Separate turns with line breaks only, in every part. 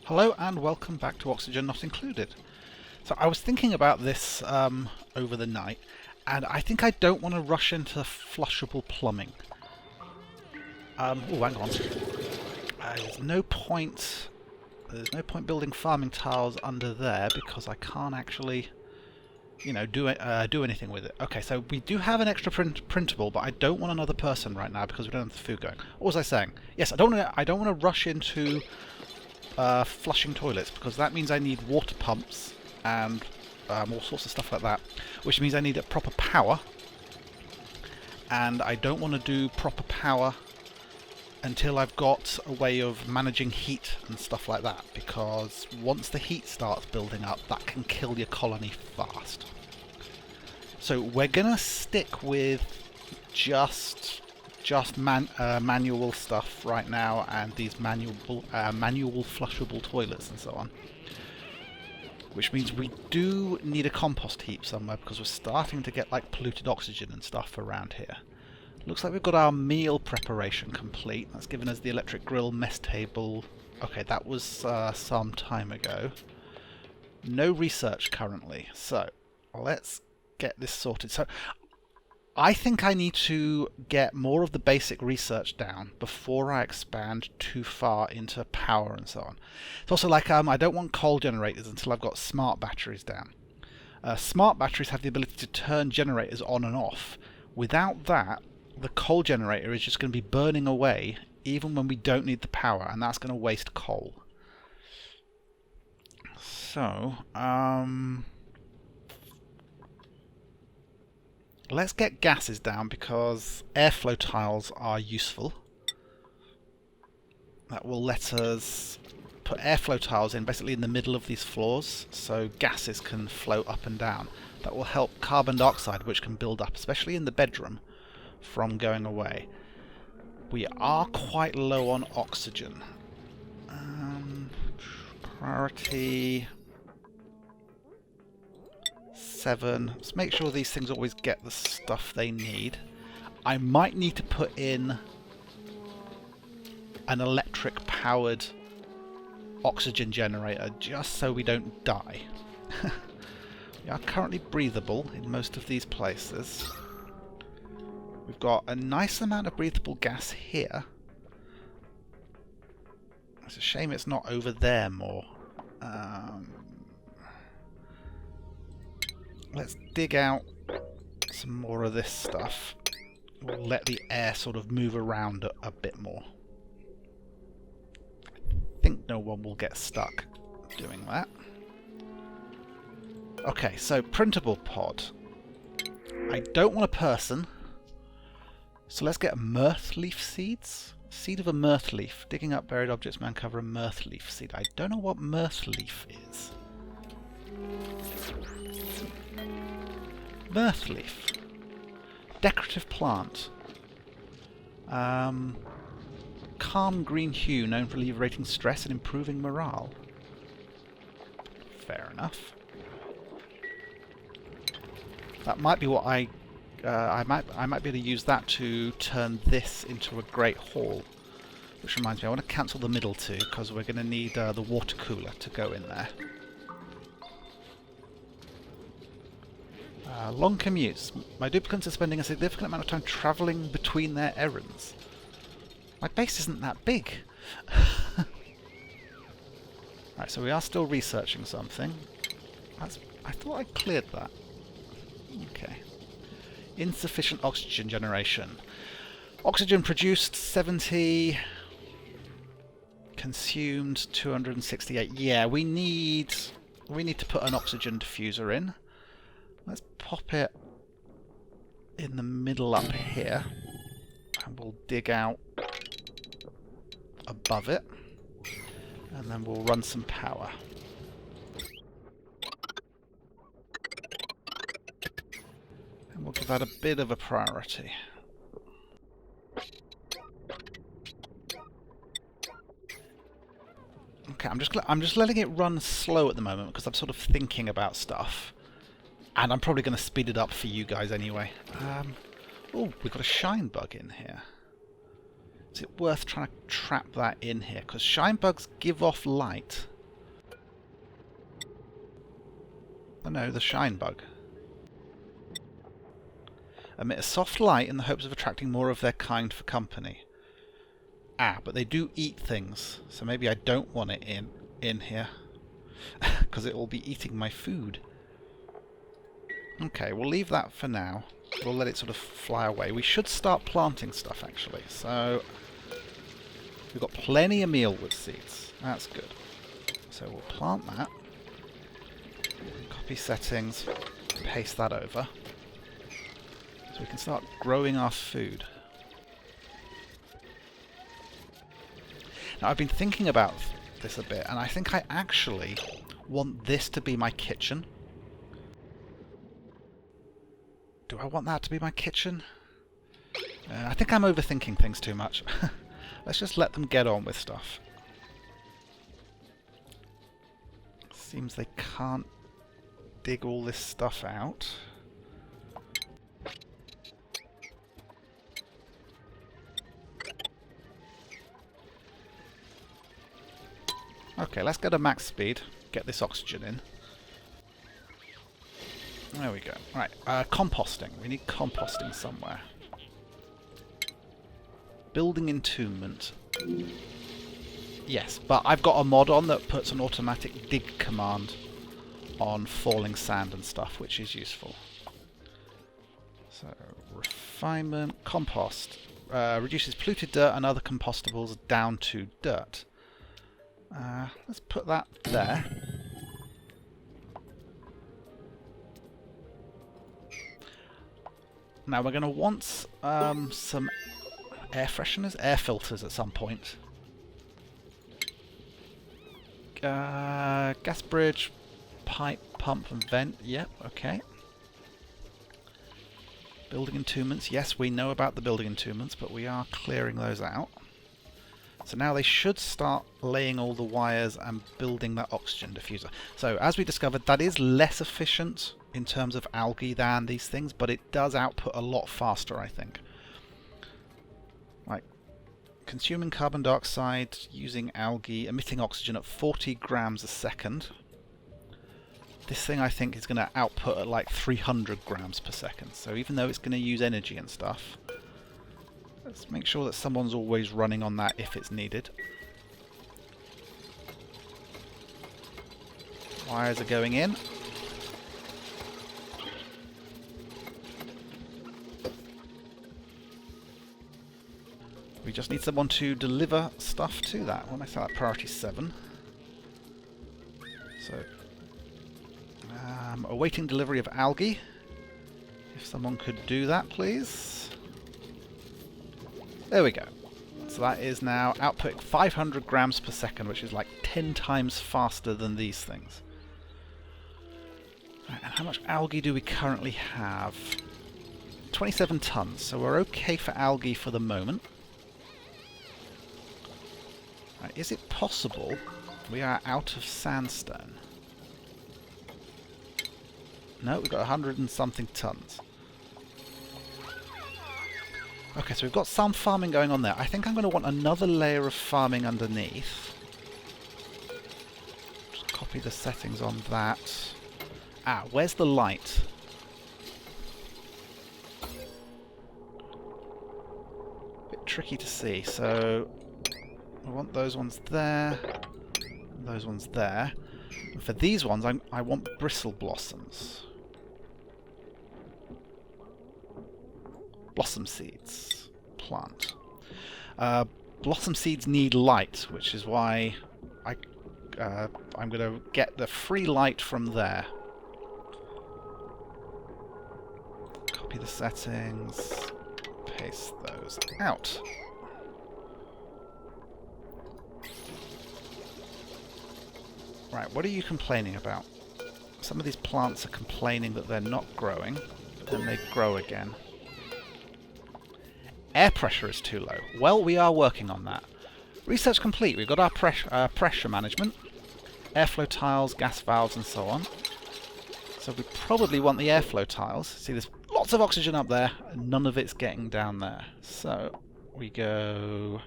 Hello and welcome back to Oxygen Not Included. So I was thinking about this over the night, and I think I don't want to rush into flushable plumbing. Oh, hang on. There's no point building farming tiles under there because I can't actually, do anything with it. Okay, so we do have an extra printable, but I don't want another person right now because we don't have the food going. What was I saying? Yes, I don't want to rush into flushing toilets, because that means I need water pumps and all sorts of stuff like that, which means I need a proper power, and I don't want to do proper power until I've got a way of managing heat and stuff like that, because once the heat starts building up, that can kill your colony fast. So we're gonna stick with just manual stuff right now, and these manual flushable toilets and so on. Which means we do need a compost heap somewhere, because we're starting to get like polluted oxygen and stuff around here. Looks like we've got our meal preparation complete. That's given us the electric grill, mess table. Okay, that was some time ago. No research currently, so let's get this sorted. So I think I need to get more of the basic research down before I expand too far into power and so on. It's also like I don't want coal generators until I've got smart batteries down. Smart batteries have the ability to turn generators on and off. Without that, the coal generator is just going to be burning away even when we don't need the power, and that's going to waste coal. So, let's get gases down, because airflow tiles are useful. That will let us put airflow tiles in basically in the middle of these floors, so gases can flow up and down. That will help carbon dioxide, which can build up, especially in the bedroom, from going away. We are quite low on oxygen. Priority 7. Let's make sure these things always get the stuff they need. I might need to put in an electric powered oxygen generator just so we don't die. We are currently breathable in most of these places. We've got a nice amount of breathable gas here. It's a shame it's not over there more. Let's dig out some more of this stuff. We'll let the air sort of move around a bit more. I think no one will get stuck doing that. Okay, so printable pod. I don't want a person, so let's get mirth leaf seeds. Seed of a mirth leaf. Digging up buried objects may uncover a mirth leaf seed. I don't know what mirth leaf is. Mirth leaf. Decorative plant. Calm green hue, known for alleviating stress and improving morale. Fair enough. That might be what I might be able to use that to turn this into a great hall. Which reminds me, I want to cancel the middle two, because we're going to need the water cooler to go in there. Long commutes. My duplicants are spending a significant amount of time travelling between their errands. My base isn't that big. Right, so we are still researching something. I thought I cleared that. Okay. Insufficient oxygen generation. Oxygen produced 70. Consumed 268. Yeah, we need to put an oxygen diffuser in. Let's pop it in the middle up here, and we'll dig out above it, and then we'll run some power. And we'll give that a bit of a priority. Okay, I'm just letting it run slow at the moment, because I'm sort of thinking about stuff. And I'm probably going to speed it up for you guys anyway. Oh, we've got a shine bug in here. Is it worth trying to trap that in here? Because shine bugs give off light, Oh no, the shine bug. Emit a soft light in the hopes of attracting more of their kind for company. Ah, but they do eat things, so maybe I don't want it in here. Because it will be eating my food. Okay, we'll leave that for now. We'll let it sort of fly away. We should start planting stuff, actually. So, we've got plenty of mealwood seeds. That's good. So we'll plant that. Copy settings. Paste that over. So we can start growing our food. Now, I've been thinking about this a bit, and I think I actually want this to be my kitchen. Do I want that to be my kitchen? I think I'm overthinking things too much. Let's just let them get on with stuff. Seems they can't dig all this stuff out. Okay, let's go to max speed. Get this oxygen in. There we go. Right, composting. We need composting somewhere. Building entombment. Yes, but I've got a mod on that puts an automatic dig command on falling sand and stuff, which is useful. So, refinement, compost. Reduces polluted dirt and other compostables down to dirt. Let's put that there. Now we're going to want some air fresheners, air filters at some point. Gas bridge, pipe, pump and vent. Yep, okay. Building entombments. Yes, we know about the building entombments, but we are clearing those out. So now they should start laying all the wires and building that oxygen diffuser. So as we discovered, that is less efficient in terms of algae than these things, but it does output a lot faster, I think. Like, consuming carbon dioxide, using algae, emitting oxygen at 40 grams a second. This thing, I think, is going to output at like 300 grams per second. So even though it's going to use energy and stuff, let's make sure that someone's always running on that if it's needed. Wires are going in. We just need someone to deliver stuff to that. When I say that, priority 7. So, awaiting delivery of algae. If someone could do that, please. There we go. So that is now outputting 500 grams per second, which is like 10 times faster than these things. Right, and how much algae do we currently have? 27 tons, so we're okay for algae for the moment. Right, is it possible we are out of sandstone? No, we've got 100 and something tons. Okay, so we've got some farming going on there. I think I'm going to want another layer of farming underneath. Just copy the settings on that. Ah, where's the light? Bit tricky to see, so I want those ones there, and those ones there. And for these ones, I want bristle blossoms. Blossom seeds. Plant. Blossom seeds need light, which is why I'm going to get the free light from there. Copy the settings. Paste those out. Right, what are you complaining about? Some of these plants are complaining that they're not growing, but then they grow again. Air pressure is too low. Well, we are working on that. Research complete. We've got our pressure management, airflow tiles, gas valves, and so on. So we probably want the airflow tiles. See, there's lots of oxygen up there, and none of it's getting down there. So we go...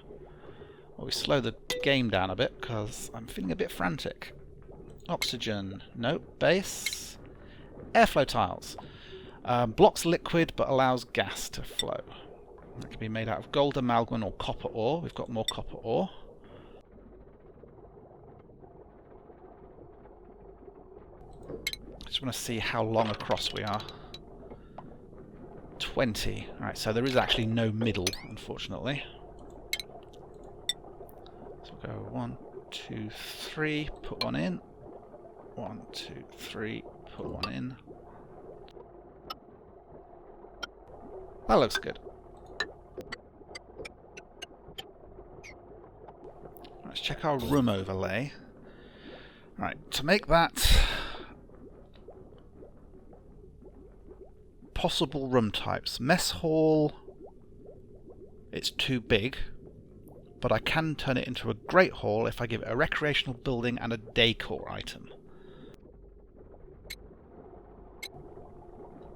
Well, we slow the game down a bit, because I'm feeling a bit frantic. Oxygen. Nope. Base. Airflow tiles. Blocks liquid but allows gas to flow. That can be made out of gold, amalgam or copper ore. We've got more copper ore. I just want to see how long across we are. 20. Alright, so there is actually no middle, unfortunately. So we'll go 1, 2, 3, put one in. 1, 2, 3, put one in. That looks good. Let's check our room overlay. Right, to make that possible room types. Mess hall, it's too big, but I can turn it into a great hall if I give it a recreational building and a decor item.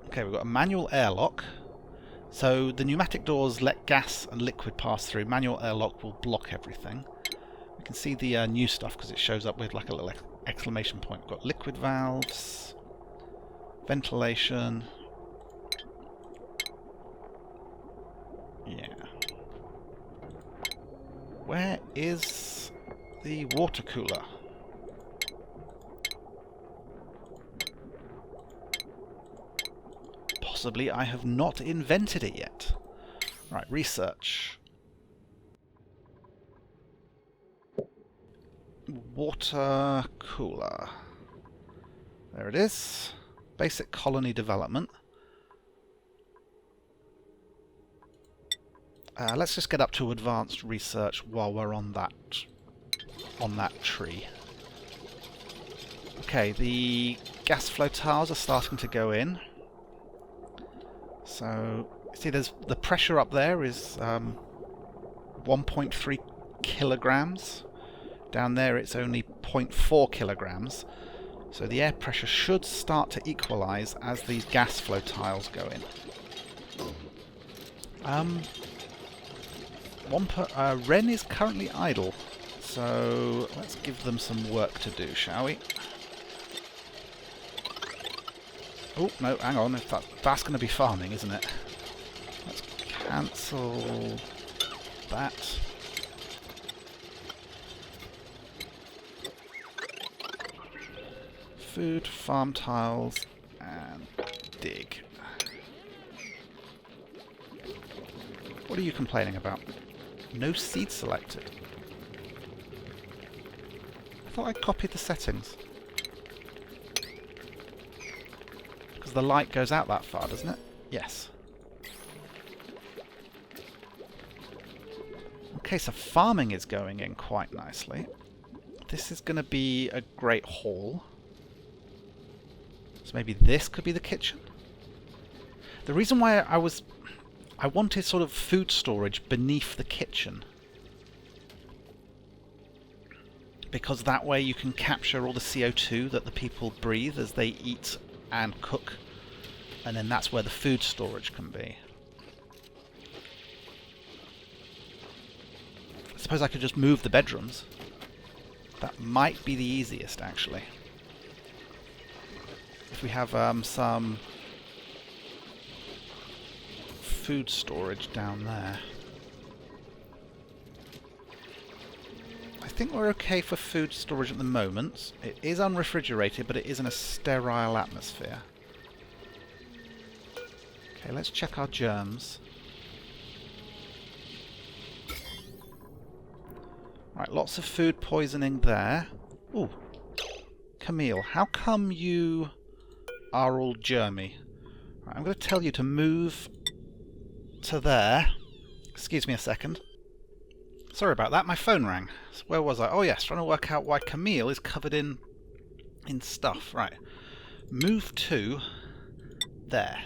Okay, we've got a manual airlock. So the pneumatic doors let gas and liquid pass through. Manual airlock will block everything. We can see the new stuff because it shows up with like a little exclamation point. We've got liquid valves, ventilation. Yeah. Where is the water cooler? Possibly I have not invented it yet. Right, research. Water cooler. There it is. Basic colony development. Let's just get up to advanced research while we're on that tree. Okay, the gas flow tiles are starting to go in. So, see, there's the pressure up there is 1.3 kilograms. Down there it's only 0.4 kilograms. So the air pressure should start to equalize as these gas flow tiles go in. Ren is currently idle, so let's give them some work to do, shall we? Oh, no, hang on. That's going to be farming, isn't it? Let's cancel that. Food, farm tiles, and dig. What are you complaining about? No seed selected. I thought I copied the settings. The light goes out that far, doesn't it? Yes. Okay, so farming is going in quite nicely. This is going to be a great hall. So maybe this could be the kitchen? The reason why I wanted sort of food storage beneath the kitchen. Because that way you can capture all the CO2 that the people breathe as they eat and cook. And then that's where the food storage can be. I suppose I could just move the bedrooms. That might be the easiest, actually. If we have some food storage down there. I think we're okay for food storage at the moment. It is unrefrigerated, but it is in a sterile atmosphere. Okay, let's check our germs. Right, lots of food poisoning there. Ooh, Camille, how come you are all germy? Right, I'm going to tell you to move to there. Excuse me a second. Sorry about that, my phone rang. Where was I? Oh yes, trying to work out why Camille is covered in stuff. Right, move to there.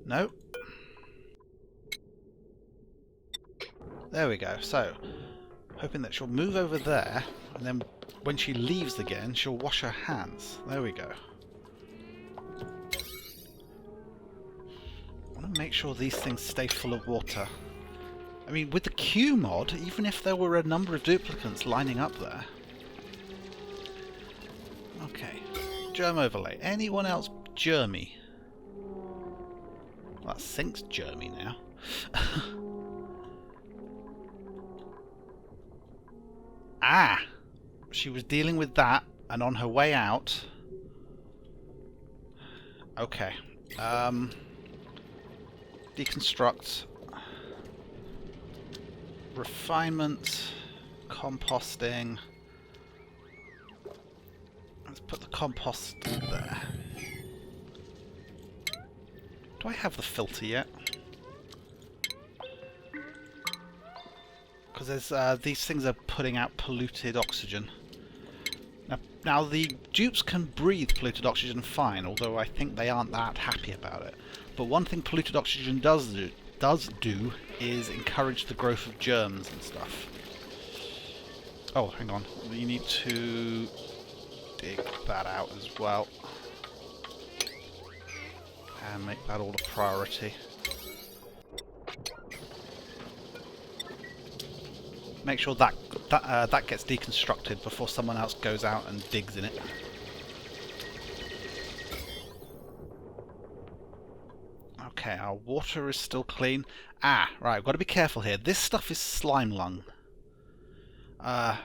No. There we go. So, hoping that she'll move over there, and then when she leaves again, she'll wash her hands. There we go. I want to make sure these things stay full of water. I mean, with the Q mod, even if there were a number of duplicates lining up there. Okay. Germ overlay. Anyone else germy? Well, that sink's germy now. Ah! She was dealing with that, and on her way out... Okay. Deconstruct. Refinement. Composting. Let's put the compost there. Do I have the filter yet? Because there's these things are putting out polluted oxygen. Now the dupes can breathe polluted oxygen fine, although I think they aren't that happy about it. But one thing polluted oxygen does do is encourage the growth of germs and stuff. Oh, hang on. We need to dig that out as well. And make that all a priority. Make sure that gets deconstructed before someone else goes out and digs in it. Okay, our water is still clean. Ah, right, we've got to be careful here. This stuff is slime lung.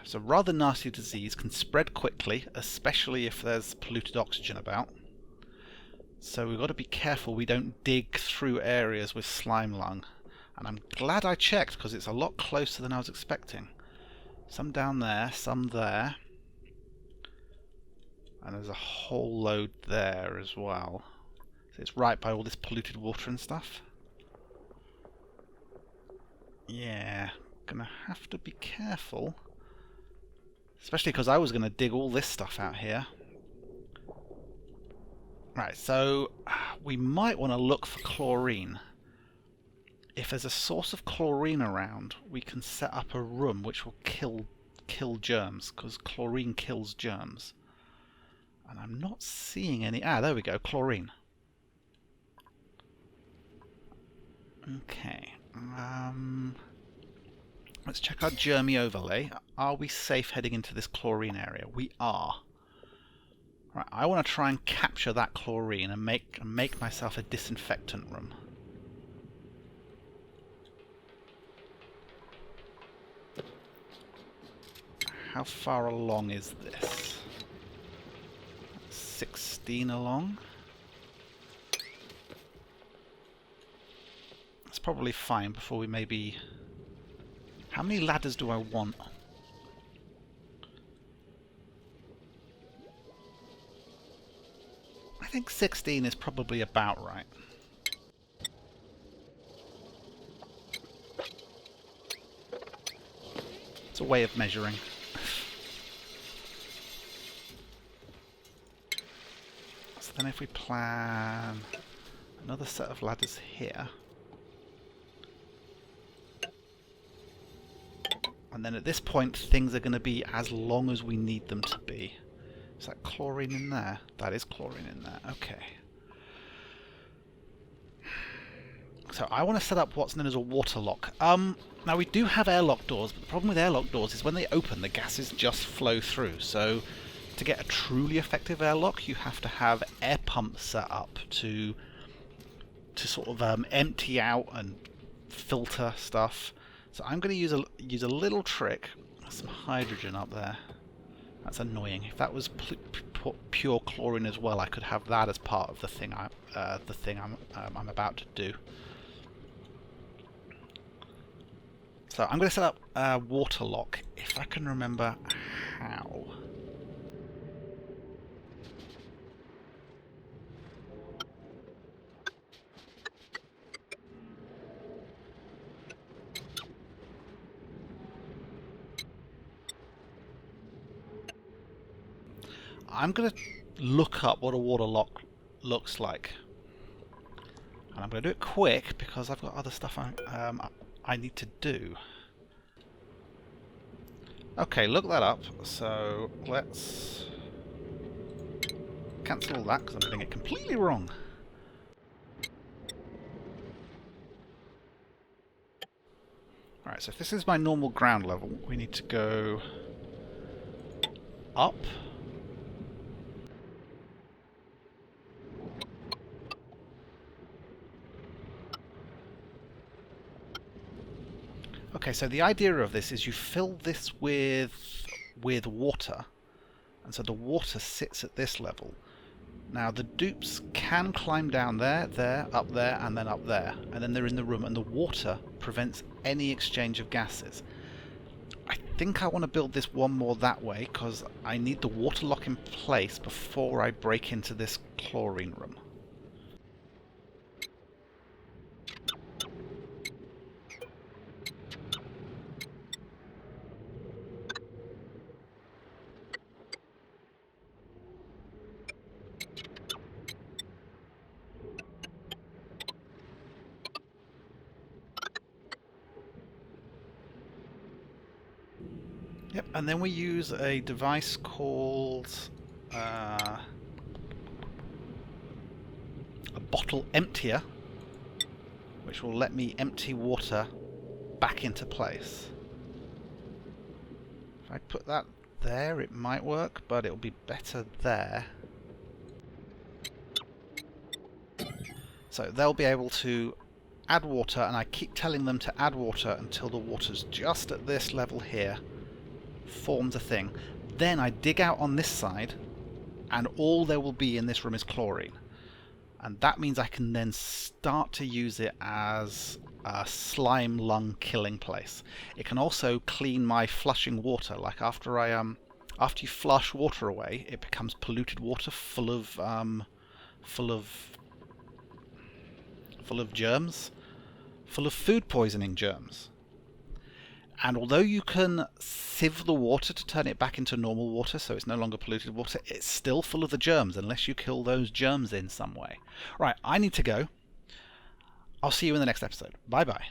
It's a rather nasty disease, can spread quickly, especially if there's polluted oxygen about. So we've got to be careful we don't dig through areas with slime lung. And I'm glad I checked, because it's a lot closer than I was expecting. Some down there, some there. And there's a whole load there as well. So it's right by all this polluted water and stuff. Yeah, gonna have to be careful. Especially because I was gonna dig all this stuff out here. Right, so we might want to look for chlorine. If there's a source of chlorine around, we can set up a room which will kill germs, because chlorine kills germs. And I'm not seeing any... Ah, there we go, chlorine. Okay. Let's check our germy overlay. Are we safe heading into this chlorine area? We are. Right, I want to try and capture that chlorine and make myself a disinfectant room. How far along is this? 16 along? That's probably fine before we maybe... How many ladders do I want? I think 16 is probably about right. It's a way of measuring. So then if we plan another set of ladders here, and then at this point things are going to be as long as we need them to be. Is that chlorine in there? That is chlorine in there. Okay. So I want to set up what's known as a water lock. Now we do have airlock doors, but the problem with airlock doors is when they open, the gases just flow through. So to get a truly effective airlock, you have to have air pumps set up to sort of empty out and filter stuff. So I'm going to use a little trick. Some hydrogen up there. That's annoying. If that was pure chlorine as well, I could have that as part of the thing I'm about to do. So I'm going to set up a water lock, if I can remember how. I'm going to look up what a water lock looks like. And I'm going to do it quick because I've got other stuff I need to do. Okay, look that up. So let's cancel all that because I'm doing it completely wrong. Alright, so if this is my normal ground level, we need to go up. Okay, so the idea of this is you fill this with water, and so the water sits at this level. Now the dupes can climb down there, up there, and then up there, and then they're in the room, and the water prevents any exchange of gases. I think I want to build this one more that way, because I need the water lock in place before I break into this chlorine room. Yep, and then we use a device called a bottle emptier, which will let me empty water back into place. If I put that there, it might work, but it'll be better there. So they'll be able to add water, and I keep telling them to add water until the water's just at this level here, forms a thing. Then I dig out on this side, and all there will be in this room is chlorine. And that means I can then start to use it as a slime lung killing place. It can also clean my flushing water. Like after you flush water away, it becomes polluted water full of germs, full of food poisoning germs. And although you can sieve the water to turn it back into normal water, so it's no longer polluted water, it's still full of the germs unless you kill those germs in some way. Right, I need to go. I'll see you in the next episode. Bye bye.